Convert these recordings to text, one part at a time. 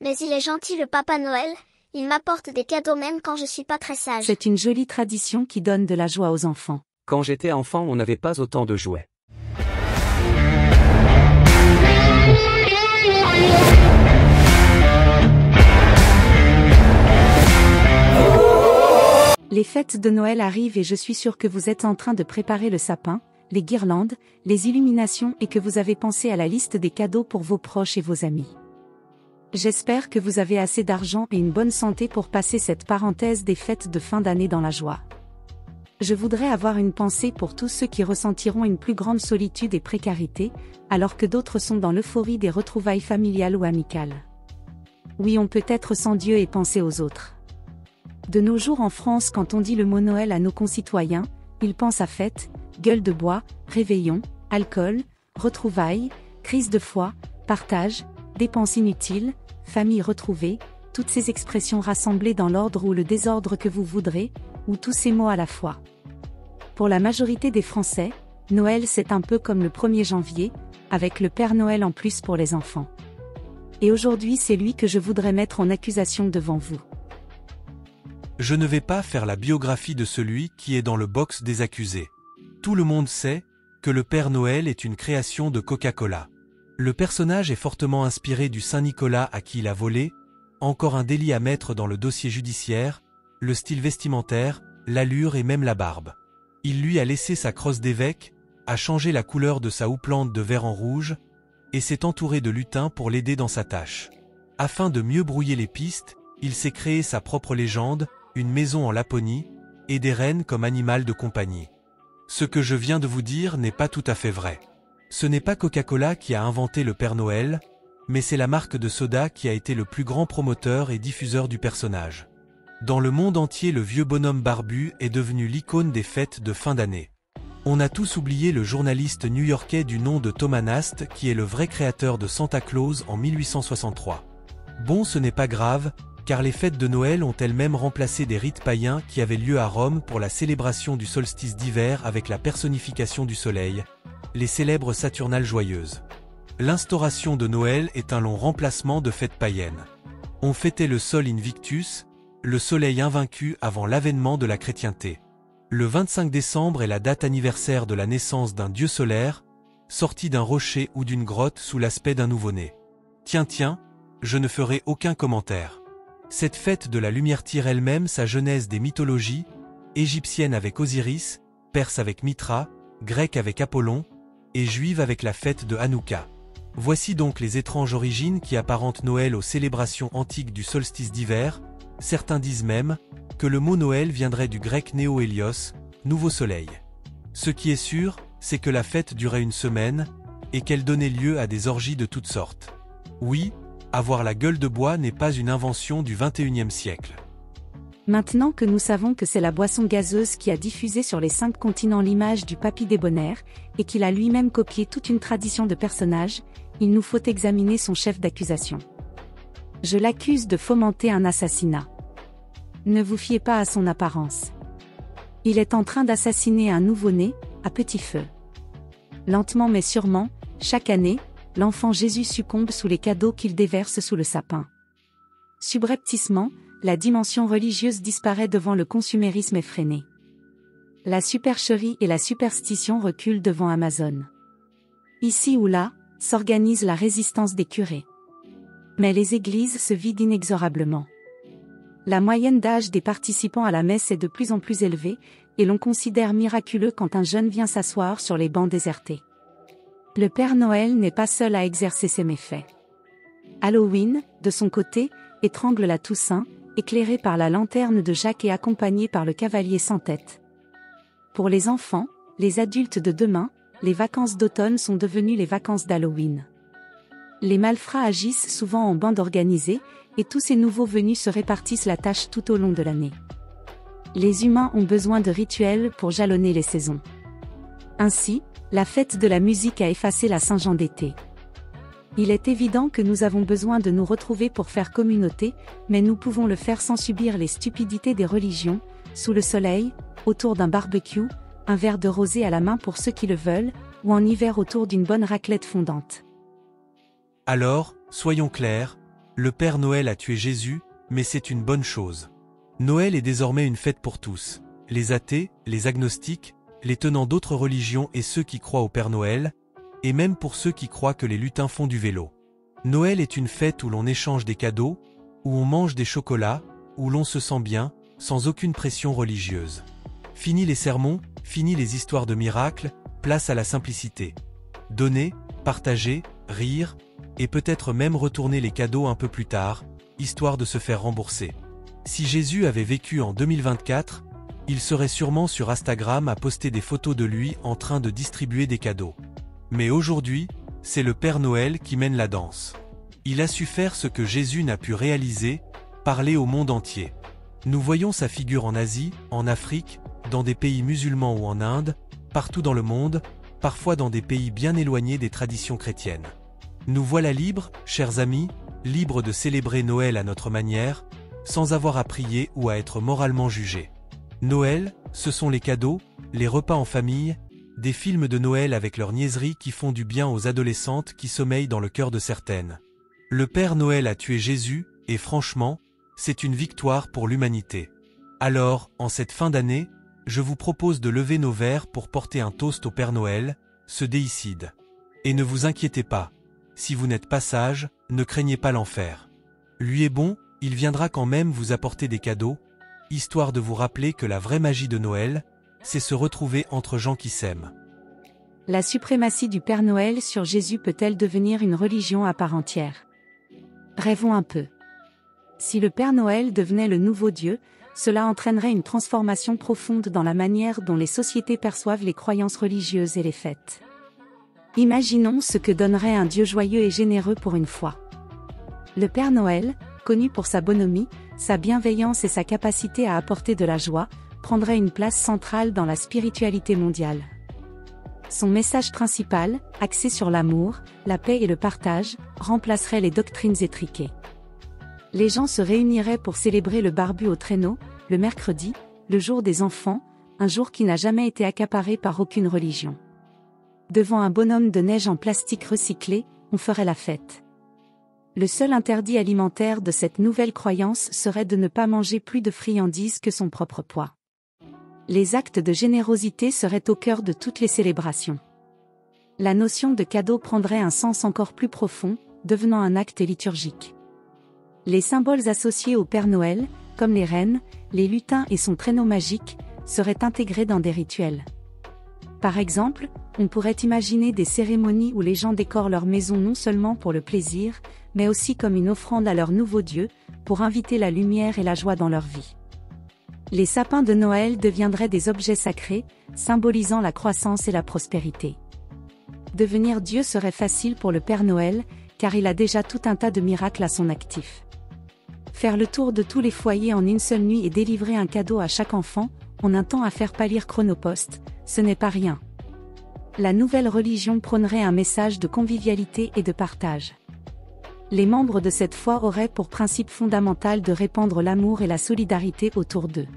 Mais il est gentil le Papa Noël, il m'apporte des cadeaux même quand je suis pas très sage. C'est une jolie tradition qui donne de la joie aux enfants. Quand j'étais enfant, on n'avait pas autant de jouets. Les fêtes de Noël arrivent et je suis sûre que vous êtes en train de préparer le sapin, les guirlandes, les illuminations et que vous avez pensé à la liste des cadeaux pour vos proches et vos amis. J'espère que vous avez assez d'argent et une bonne santé pour passer cette parenthèse des fêtes de fin d'année dans la joie. Je voudrais avoir une pensée pour tous ceux qui ressentiront une plus grande solitude et précarité, alors que d'autres sont dans l'euphorie des retrouvailles familiales ou amicales. Oui, on peut être sans Dieu et penser aux autres. De nos jours en France, quand on dit le mot Noël à nos concitoyens, ils pensent à fête, gueule de bois, réveillon, alcool, retrouvailles, crise de foi, partage, dépenses inutiles, famille retrouvée, toutes ces expressions rassemblées dans l'ordre ou le désordre que vous voudrez, ou tous ces mots à la fois. Pour la majorité des Français, Noël c'est un peu comme le 1er janvier, avec le Père Noël en plus pour les enfants. Et aujourd'hui c'est lui que je voudrais mettre en accusation devant vous. Je ne vais pas faire la biographie de celui qui est dans le box des accusés. Tout le monde sait que le Père Noël est une création de Coca-Cola. Le personnage est fortement inspiré du Saint-Nicolas à qui il a volé, encore un délit à mettre dans le dossier judiciaire, le style vestimentaire, l'allure et même la barbe. Il lui a laissé sa crosse d'évêque, a changé la couleur de sa houppelande de vert en rouge, et s'est entouré de lutins pour l'aider dans sa tâche. Afin de mieux brouiller les pistes, il s'est créé sa propre légende, une maison en Laponie, et des rennes comme animal de compagnie. Ce que je viens de vous dire n'est pas tout à fait vrai. Ce n'est pas Coca-Cola qui a inventé le Père Noël, mais c'est la marque de soda qui a été le plus grand promoteur et diffuseur du personnage. Dans le monde entier, le vieux bonhomme barbu est devenu l'icône des fêtes de fin d'année. On a tous oublié le journaliste new-yorkais du nom de Thomas Nast qui est le vrai créateur de Santa Claus en 1863. Bon, ce n'est pas grave, car les fêtes de Noël ont elles-mêmes remplacé des rites païens qui avaient lieu à Rome pour la célébration du solstice d'hiver avec la personnification du soleil, les célèbres Saturnales joyeuses. L'instauration de Noël est un long remplacement de fêtes païennes. On fêtait le Sol Invictus, le soleil invaincu avant l'avènement de la chrétienté. Le 25 décembre est la date anniversaire de la naissance d'un dieu solaire, sorti d'un rocher ou d'une grotte sous l'aspect d'un nouveau-né. Tiens, je ne ferai aucun commentaire. Cette fête de la lumière tire elle-même sa genèse des mythologies, égyptienne avec Osiris, perse avec Mithra, grecque avec Apollon, et juive avec la fête de Hanouka. Voici donc les étranges origines qui apparentent Noël aux célébrations antiques du solstice d'hiver. Certains disent même que le mot Noël viendrait du grec néo-hélios, nouveau soleil. Ce qui est sûr, c'est que la fête durait une semaine, et qu'elle donnait lieu à des orgies de toutes sortes. Oui, avoir la gueule de bois n'est pas une invention du XXIe siècle. Maintenant que nous savons que c'est la boisson gazeuse qui a diffusé sur les 5 continents l'image du papy débonnaire, et qu'il a lui-même copié toute une tradition de personnages, il nous faut examiner son chef d'accusation. Je l'accuse de fomenter un assassinat. Ne vous fiez pas à son apparence. Il est en train d'assassiner un nouveau-né, à petit feu. Lentement mais sûrement, chaque année, l'enfant Jésus succombe sous les cadeaux qu'il déverse sous le sapin. Subrepticement, la dimension religieuse disparaît devant le consumérisme effréné. La supercherie et la superstition reculent devant Amazon. Ici ou là, s'organise la résistance des curés. Mais les églises se vident inexorablement. La moyenne d'âge des participants à la messe est de plus en plus élevée, et l'on considère miraculeux quand un jeune vient s'asseoir sur les bancs désertés. Le Père Noël n'est pas seul à exercer ses méfaits. Halloween, de son côté, étrangle la Toussaint, éclairée par la lanterne de Jacques et accompagnée par le cavalier sans tête. Pour les enfants, les adultes de demain, les vacances d'automne sont devenues les vacances d'Halloween. Les malfrats agissent souvent en bande organisée, et tous ces nouveaux venus se répartissent la tâche tout au long de l'année. Les humains ont besoin de rituels pour jalonner les saisons. Ainsi, la fête de la musique a effacé la Saint-Jean d'été. Il est évident que nous avons besoin de nous retrouver pour faire communauté, mais nous pouvons le faire sans subir les stupidités des religions, sous le soleil, autour d'un barbecue, un verre de rosé à la main pour ceux qui le veulent, ou en hiver autour d'une bonne raclette fondante. Alors, soyons clairs, le Père Noël a tué Jésus, mais c'est une bonne chose. Noël est désormais une fête pour tous. Les athées, les agnostiques, les tenants d'autres religions et ceux qui croient au Père Noël, et même pour ceux qui croient que les lutins font du vélo. Noël est une fête où l'on échange des cadeaux, où on mange des chocolats, où l'on se sent bien, sans aucune pression religieuse. Fini les sermons, fini les histoires de miracles, place à la simplicité. Donner, partager, rire, et peut-être même retourner les cadeaux un peu plus tard, histoire de se faire rembourser. Si Jésus avait vécu en 2024, il serait sûrement sur Instagram à poster des photos de lui en train de distribuer des cadeaux. Mais aujourd'hui, c'est le Père Noël qui mène la danse. Il a su faire ce que Jésus n'a pu réaliser, parler au monde entier. Nous voyons sa figure en Asie, en Afrique, dans des pays musulmans ou en Inde, partout dans le monde, parfois dans des pays bien éloignés des traditions chrétiennes. Nous voilà libres, chers amis, libres de célébrer Noël à notre manière, sans avoir à prier ou à être moralement jugés. Noël, ce sont les cadeaux, les repas en famille, des films de Noël avec leurs niaiseries qui font du bien aux adolescentes qui sommeillent dans le cœur de certaines. Le Père Noël a tué Jésus, et franchement, c'est une victoire pour l'humanité. Alors, en cette fin d'année, je vous propose de lever nos verres pour porter un toast au Père Noël, ce déicide. Et ne vous inquiétez pas, si vous n'êtes pas sage, ne craignez pas l'enfer. Lui est bon, il viendra quand même vous apporter des cadeaux, histoire de vous rappeler que la vraie magie de Noël, c'est se retrouver entre gens qui s'aiment. La suprématie du Père Noël sur Jésus peut-elle devenir une religion à part entière? Rêvons un peu. Si le Père Noël devenait le nouveau Dieu, cela entraînerait une transformation profonde dans la manière dont les sociétés perçoivent les croyances religieuses et les fêtes. Imaginons ce que donnerait un Dieu joyeux et généreux pour une fois. Le Père Noël, connu pour sa bonhomie, sa bienveillance et sa capacité à apporter de la joie, prendrait une place centrale dans la spiritualité mondiale. Son message principal, axé sur l'amour, la paix et le partage, remplacerait les doctrines étriquées. Les gens se réuniraient pour célébrer le barbu au traîneau, le mercredi, le jour des enfants, un jour qui n'a jamais été accaparé par aucune religion. Devant un bonhomme de neige en plastique recyclé, on ferait la fête. Le seul interdit alimentaire de cette nouvelle croyance serait de ne pas manger plus de friandises que son propre poids. Les actes de générosité seraient au cœur de toutes les célébrations. La notion de cadeau prendrait un sens encore plus profond, devenant un acte liturgique. Les symboles associés au Père Noël, comme les rennes, les lutins et son traîneau magique, seraient intégrés dans des rituels. Par exemple, on pourrait imaginer des cérémonies où les gens décorent leur maison non seulement pour le plaisir, mais aussi comme une offrande à leur nouveau Dieu, pour inviter la lumière et la joie dans leur vie. Les sapins de Noël deviendraient des objets sacrés, symbolisant la croissance et la prospérité. Devenir Dieu serait facile pour le Père Noël, car il a déjà tout un tas de miracles à son actif. Faire le tour de tous les foyers en une seule nuit et délivrer un cadeau à chaque enfant, en un temps à faire pâlir Chronopost, ce n'est pas rien. La nouvelle religion prônerait un message de convivialité et de partage. Les membres de cette foi auraient pour principe fondamental de répandre l'amour et la solidarité autour d'eux.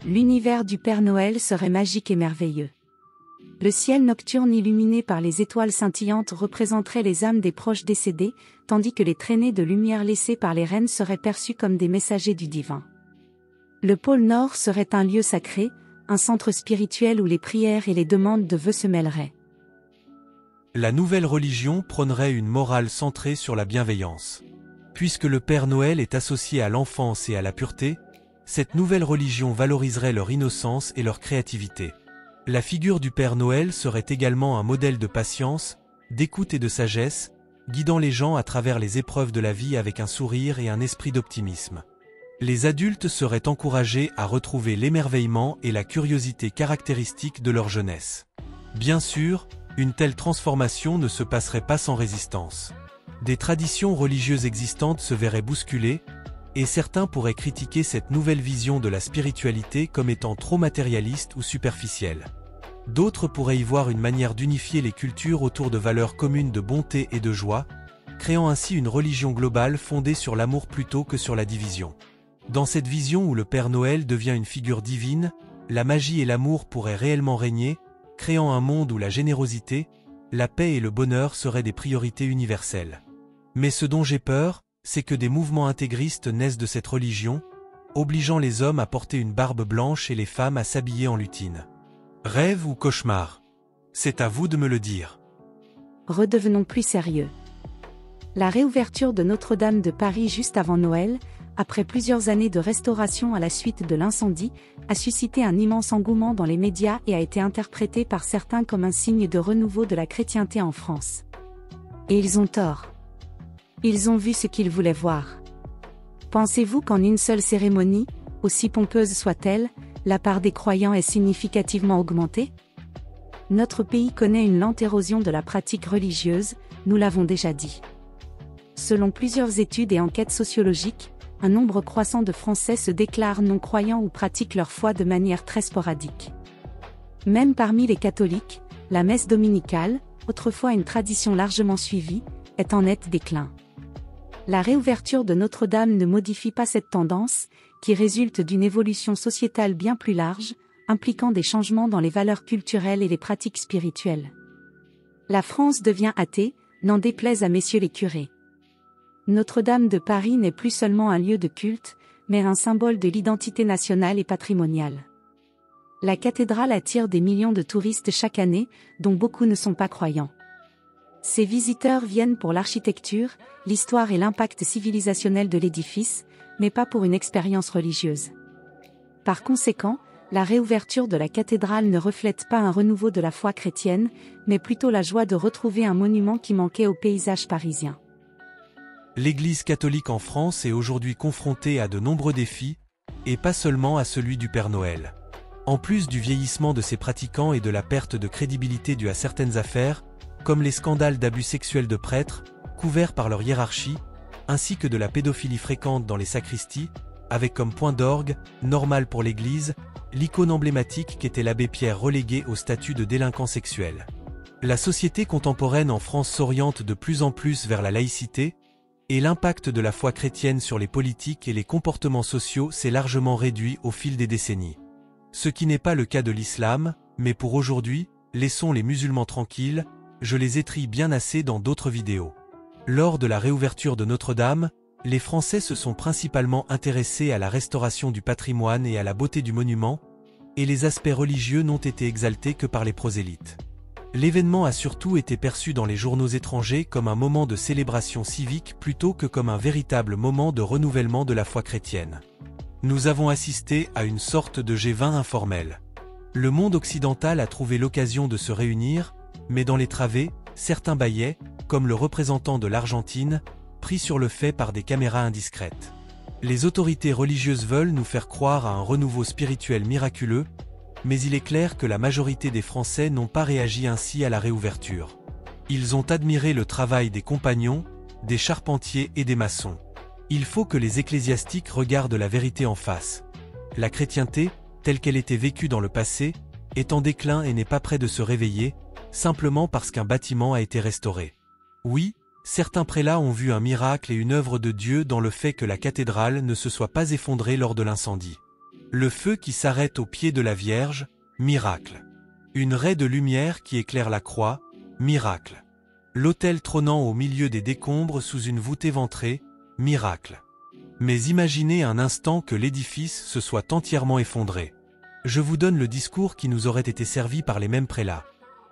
L'univers du Père Noël serait magique et merveilleux. Le ciel nocturne illuminé par les étoiles scintillantes représenterait les âmes des proches décédés, tandis que les traînées de lumière laissées par les rennes seraient perçues comme des messagers du divin. Le pôle Nord serait un lieu sacré, un centre spirituel où les prières et les demandes de vœux se mêleraient. La nouvelle religion prônerait une morale centrée sur la bienveillance. Puisque le Père Noël est associé à l'enfance et à la pureté, cette nouvelle religion valoriserait leur innocence et leur créativité. La figure du Père Noël serait également un modèle de patience, d'écoute et de sagesse, guidant les gens à travers les épreuves de la vie avec un sourire et un esprit d'optimisme. Les adultes seraient encouragés à retrouver l'émerveillement et la curiosité caractéristiques de leur jeunesse. Bien sûr, une telle transformation ne se passerait pas sans résistance. Des traditions religieuses existantes se verraient bousculées, et certains pourraient critiquer cette nouvelle vision de la spiritualité comme étant trop matérialiste ou superficielle. D'autres pourraient y voir une manière d'unifier les cultures autour de valeurs communes de bonté et de joie, créant ainsi une religion globale fondée sur l'amour plutôt que sur la division. Dans cette vision où le Père Noël devient une figure divine, la magie et l'amour pourraient réellement régner, créant un monde où la générosité, la paix et le bonheur seraient des priorités universelles. Mais ce dont j'ai peur, c'est que des mouvements intégristes naissent de cette religion, obligeant les hommes à porter une barbe blanche et les femmes à s'habiller en lutine. Rêve ou cauchemar? C'est à vous de me le dire. Redevenons plus sérieux. La réouverture de Notre-Dame de Paris juste avant Noël, après plusieurs années de restauration à la suite de l'incendie, a suscité un immense engouement dans les médias et a été interprétée par certains comme un signe de renouveau de la chrétienté en France. Et ils ont tort. Ils ont vu ce qu'ils voulaient voir. Pensez-vous qu'en une seule cérémonie, aussi pompeuse soit-elle, la part des croyants est significativement augmentée? Notre pays connaît une lente érosion de la pratique religieuse, nous l'avons déjà dit. Selon plusieurs études et enquêtes sociologiques, un nombre croissant de Français se déclarent non-croyants ou pratiquent leur foi de manière très sporadique. Même parmi les catholiques, la messe dominicale, autrefois une tradition largement suivie, est en net déclin. La réouverture de Notre-Dame ne modifie pas cette tendance, qui résulte d'une évolution sociétale bien plus large, impliquant des changements dans les valeurs culturelles et les pratiques spirituelles. La France devient athée, n'en déplaise à messieurs les curés. Notre-Dame de Paris n'est plus seulement un lieu de culte, mais un symbole de l'identité nationale et patrimoniale. La cathédrale attire des millions de touristes chaque année, dont beaucoup ne sont pas croyants. Ces visiteurs viennent pour l'architecture, l'histoire et l'impact civilisationnel de l'édifice, mais pas pour une expérience religieuse. Par conséquent, la réouverture de la cathédrale ne reflète pas un renouveau de la foi chrétienne, mais plutôt la joie de retrouver un monument qui manquait au paysage parisien. L'Église catholique en France est aujourd'hui confrontée à de nombreux défis, et pas seulement à celui du Père Noël. En plus du vieillissement de ses pratiquants et de la perte de crédibilité due à certaines affaires, comme les scandales d'abus sexuels de prêtres, couverts par leur hiérarchie, ainsi que de la pédophilie fréquente dans les sacristies, avec comme point d'orgue, normal pour l'Église, l'icône emblématique qu'était l'abbé Pierre relégué au statut de délinquant sexuel. La société contemporaine en France s'oriente de plus en plus vers la laïcité, et l'impact de la foi chrétienne sur les politiques et les comportements sociaux s'est largement réduit au fil des décennies. Ce qui n'est pas le cas de l'islam, mais pour aujourd'hui, laissons les musulmans tranquilles, je les étris bien assez dans d'autres vidéos. Lors de la réouverture de Notre-Dame, les Français se sont principalement intéressés à la restauration du patrimoine et à la beauté du monument, et les aspects religieux n'ont été exaltés que par les prosélytes. L'événement a surtout été perçu dans les journaux étrangers comme un moment de célébration civique plutôt que comme un véritable moment de renouvellement de la foi chrétienne. Nous avons assisté à une sorte de G20 informel. Le monde occidental a trouvé l'occasion de se réunir, mais dans les travées, certains bâillaient, comme le représentant de l'Argentine, pris sur le fait par des caméras indiscrètes. Les autorités religieuses veulent nous faire croire à un renouveau spirituel miraculeux, mais il est clair que la majorité des Français n'ont pas réagi ainsi à la réouverture. Ils ont admiré le travail des compagnons, des charpentiers et des maçons. Il faut que les ecclésiastiques regardent la vérité en face. La chrétienté, telle qu'elle était vécue dans le passé, est en déclin et n'est pas près de se réveiller, simplement parce qu'un bâtiment a été restauré. Oui, certains prélats ont vu un miracle et une œuvre de Dieu dans le fait que la cathédrale ne se soit pas effondrée lors de l'incendie. Le feu qui s'arrête au pied de la Vierge, miracle. Une raie de lumière qui éclaire la croix, miracle. L'autel trônant au milieu des décombres sous une voûte éventrée, miracle. Mais imaginez un instant que l'édifice se soit entièrement effondré. Je vous donne le discours qui nous aurait été servi par les mêmes prélats.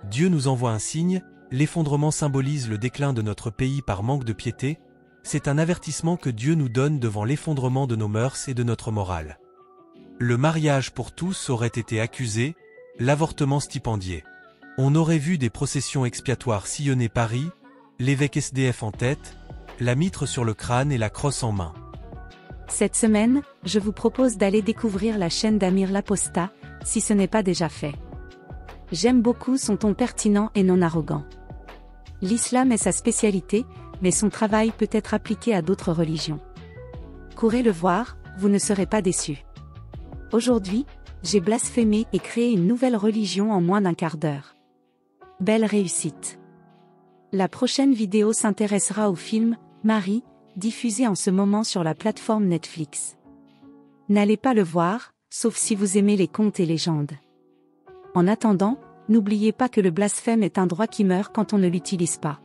Dieu nous envoie un signe, l'effondrement symbolise le déclin de notre pays par manque de piété, c'est un avertissement que Dieu nous donne devant l'effondrement de nos mœurs et de notre morale. Le mariage pour tous aurait été accusé, l'avortement stipendié. On aurait vu des processions expiatoires sillonner Paris, l'évêque SDF en tête, la mitre sur le crâne et la crosse en main. Cette semaine, je vous propose d'aller découvrir la chaîne d'Amir Laposta, si ce n'est pas déjà fait. J'aime beaucoup son ton pertinent et non arrogant. L'islam est sa spécialité, mais son travail peut être appliqué à d'autres religions. Courez le voir, vous ne serez pas déçus. Aujourd'hui, j'ai blasphémé et créé une nouvelle religion en moins d'un quart d'heure. Belle réussite. La prochaine vidéo s'intéressera au film « Marie », diffusé en ce moment sur la plateforme Netflix. N'allez pas le voir, sauf si vous aimez les contes et légendes. En attendant, n'oubliez pas que le blasphème est un droit qui meurt quand on ne l'utilise pas.